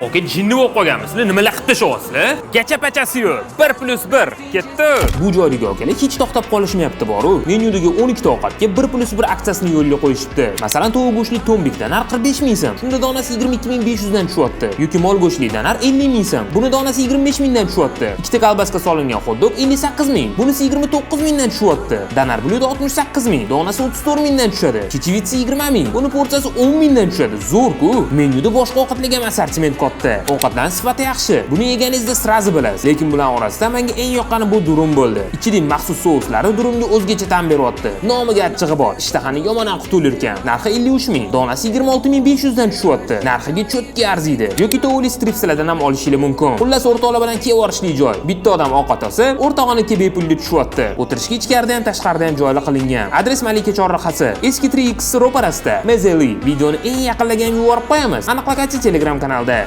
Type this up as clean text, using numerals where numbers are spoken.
Oka jinni bo'lib qolganmiz. Sizlar nimalar qilib tashyapsizlar? Gacha-pachasi yo'q. 1+1 ketdi. Bu joyga akalar hech to'xtab qolishmayapti boru. Menyudagi 12 ta ovqatga 1+1 aksiyasini yo'lga qo'yishibdi. Masalan, tovuq go'shtli tombikdan narx 45 ming so'm. Shunda donasi 22500 dan tushyapti. Yoki mol go'shtlidan narx 50 ming so'm. Buni donasi 25 ming dan tushyapti. Ikkita kolbaska solingan xot-dog 58 ming. Bunisi 29 ming dan tushyapti. Danar blyud 68 ming. Donasi 34 ming dan tushadi. Chechevitsa 20 ming. Buni porsiyasi 10 ming dan tushadi. Zo'r-ku. Menyuda boshqa ovqatlarga ham assortiment katta. Ovqatdan sifati yaxshi. Buni yeganingizda sirazi bilasiz. Lekin bular orasida menga eng yoqqani bu durum bo'ldi. Ichidagi maxsus souslari durumga o'zgacha ta'm beryapti. Nomiga achchig'i bor. Ishtahani yomondan qutular ekan. Narxi 53 ming. Donasi 26500 dan tushyapti. Narxiga cho'tga arziydi. Yoki tovli stripslardan ham olishingiz mumkin. Xullas o'rtoqlar bilan kevorishli joy. Bitta odam ovqat olsa, o'rtog'iniki bepulga tushyapti. O'tirishga ichkarida ham tashqarida ham joylar qilingan. Adres Malika chorrahasi. Eski 3X ro'parasida. Mezeli. Videoni eng yaqinlarga ham yuborib qo'yamiz. Aniqlagachi Telegram kanalda.